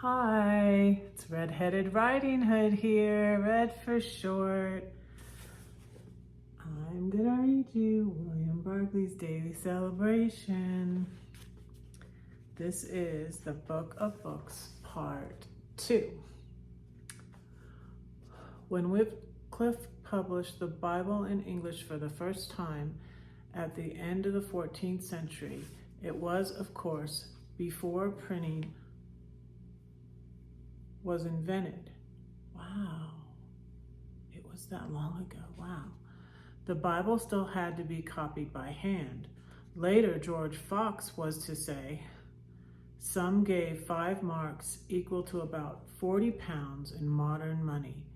Hi, it's Red-Headed Riding Hood here, red for short. I'm gonna read you William Barclay's Daily Celebration. This is the Book of Books, Part 2. When Wycliffe published the Bible in English for the first time at the end of the 14th century, it was, of course, before printing was invented. Wow, it was that long ago, wow. The Bible still had to be copied by hand. Later, George Fox was to say, some gave 5 marks equal to about 40 pounds in modern money.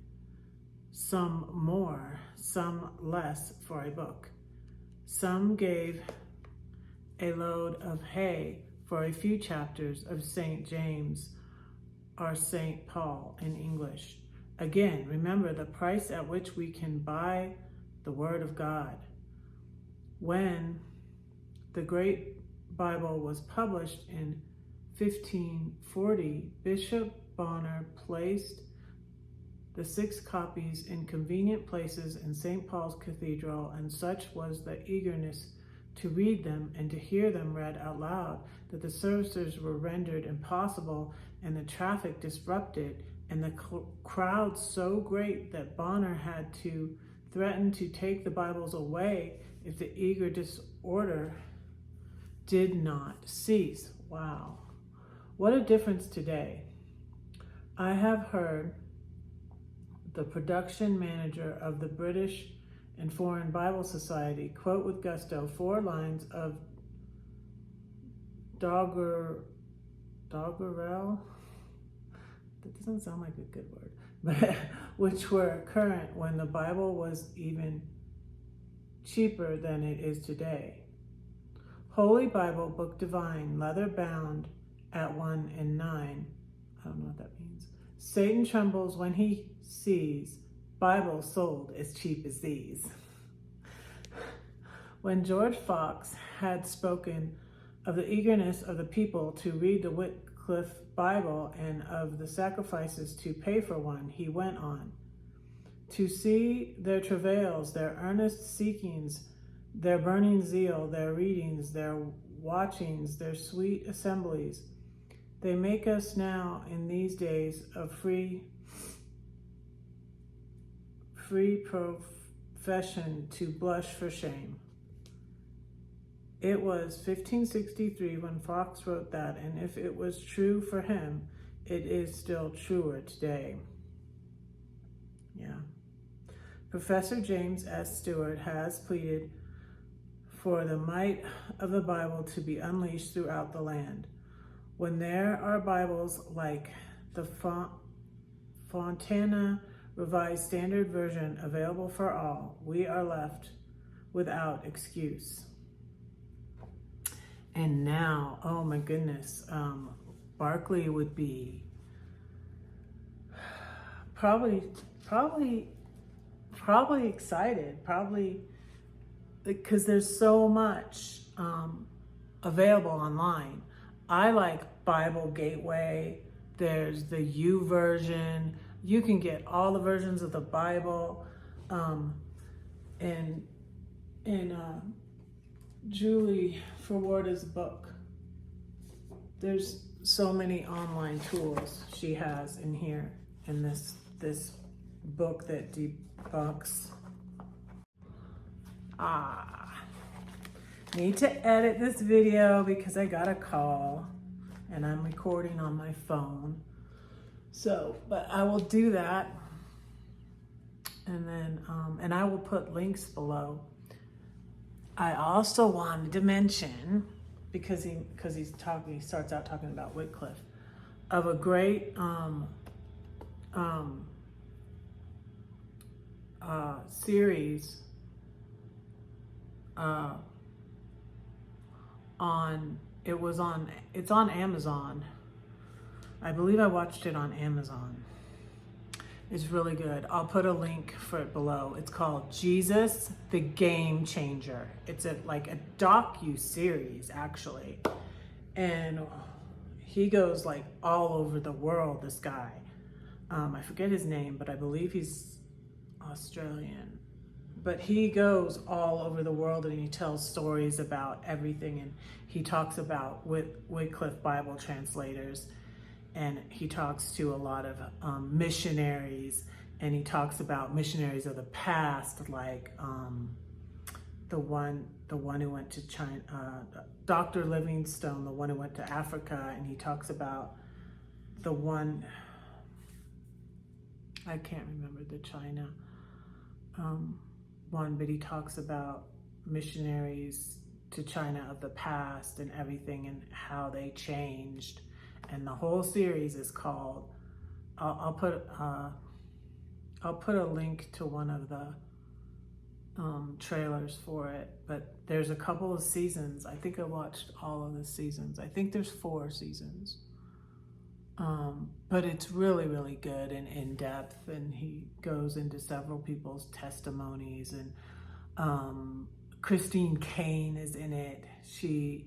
Some more, some less for a book. Some gave a load of hay for a few chapters of St. James or St. Paul in English. Again, remember the price at which we can buy the Word of God. When the Great Bible was published in 1540, Bishop Bonner placed the 6 copies in convenient places in St. Paul's Cathedral, and such was the eagerness to read them and to hear them read out loud that the services were rendered impossible and the traffic disrupted, and the crowd so great that Bonner had to threaten to take the Bibles away if the eager disorder did not cease. Wow, what a difference today. I have heard the production manager of the British and Foreign Bible Society quote with gusto 4 lines of Doggerel. That doesn't sound like a good word, but which were current when the Bible was even cheaper than it is today. Holy Bible, Book Divine, leather bound at 1 and 9. I don't know what that means. Satan trembles when he sees Bible sold as cheap as these. When George Fox had spoken of the eagerness of the people to read the Wycliffe Bible and of the sacrifices to pay for one, he went on, to see their travails, their earnest seekings, their burning zeal, their readings, their watchings, their sweet assemblies. They make us now in these days of free profession to blush for shame. It was 1563 when Fox wrote that, and if it was true for him, it is still truer today. Yeah. Professor James S. Stewart has pleaded for the might of the Bible to be unleashed throughout the land. When there are Bibles like the Fontana Revised Standard Version available for all, we are left without excuse. And now, oh my goodness, Barclay would be probably excited, probably because there's so much available online. I like Bible Gateway. There's the U version. You can get all the versions of the Bible. And Julie Forwarda's book. There's so many online tools she has in here in this book that debunks. Need to edit this video because I got a call and I'm recording on my phone. So, but I will do that. And then, and I will put links below. I also wanted to mention, because he starts out talking about Wycliffe, of a great series it's on Amazon. I believe I watched it on Amazon. It's really good. I'll put a link for it below. It's called Jesus the Game Changer. It's like a docu-series, actually. And he goes like all over the world, this guy. I forget his name, but I believe he's Australian. But he goes all over the world and he tells stories about everything. And he talks about Wycliffe Bible translators, and he talks to a lot of missionaries, and he talks about missionaries of the past, like the one who went to China, Dr. Livingstone, the one who went to Africa, and he talks about the one, I can't remember the China one, but he talks about missionaries to China of the past and everything and how they changed. And the whole series is called, I'll put a link to one of the trailers for it, but there's a couple of seasons. I think I watched all of the seasons. I think there's 4 seasons. But it's really, really good and in depth, and he goes into several people's testimonies, and Christine Kane is in it. She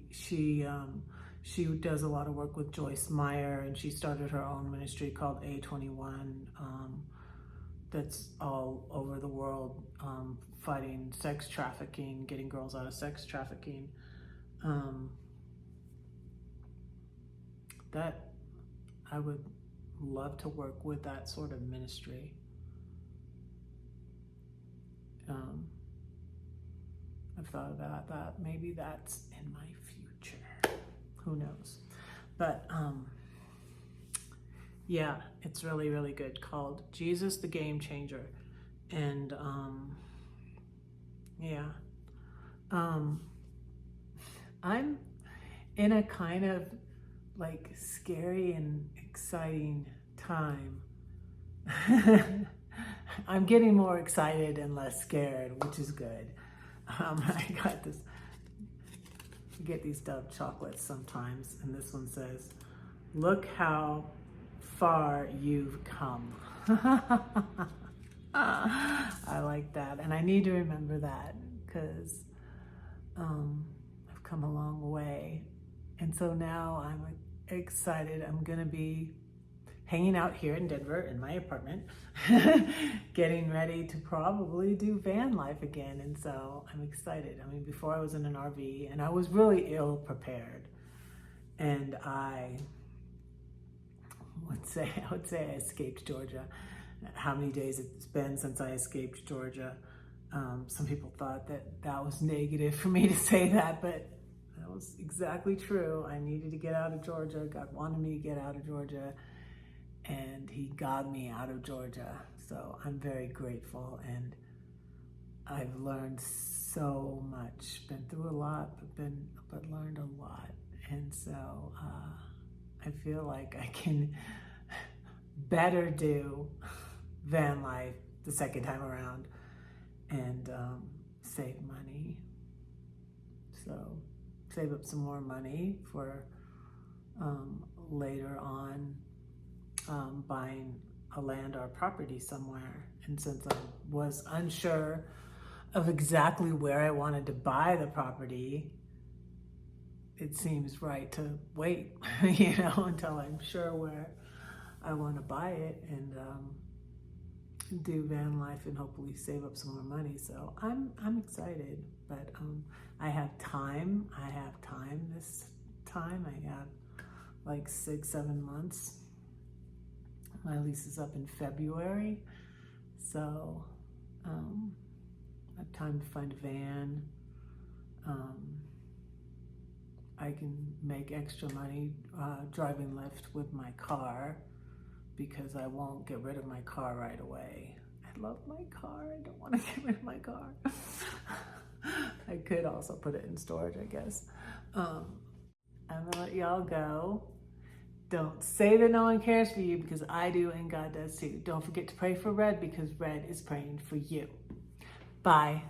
does a lot of work with Joyce Meyer, and she started her own ministry called A21, that's all over the world, fighting sex trafficking, getting girls out of sex trafficking. That I would love to work with that sort of ministry. I've thought about that. Maybe that's in my future. Who knows? But yeah, it's really, really good, called Jesus the Game Changer. And yeah. I'm in a kind of like scary and exciting time. I'm getting more excited and less scared, which is good. I got this, I get these Dove chocolates sometimes, and this one says, "Look how far you've come." I like that, and I need to remember that, because I've come a long way. And so now I'm excited. I'm gonna be hanging out here in Denver in my apartment, getting ready to probably do van life again. And so I'm excited. I mean, before I was in an RV, and I was really ill prepared. And I would say I escaped Georgia. How many days it's been since I escaped Georgia. Some people thought that was negative for me to say that, but that was exactly true. I needed to get out of Georgia. God wanted me to get out of Georgia, and he got me out of Georgia. So I'm very grateful, and I've learned so much. Been through a lot, but learned a lot. And so I feel like I can better do van life the second time around and save money. So save up some more money for later on buying a land or a property somewhere. And since I was unsure of exactly where I wanted to buy the property, it seems right to wait, until I'm sure where I want to buy it, and do van life and hopefully save up some more money. So I'm excited, but I have time. This time I have like 6-7 months. My lease is up in February, so I have time to find a van. I can make extra money driving Lyft with my car, because I won't get rid of my car right away. I love my car. I don't want to get rid of my car. I could also put it in storage, I guess. I'm gonna let y'all go. Don't say that no one cares for you, because I do, and God does too. Don't forget to pray for Red, because Red is praying for you. Bye.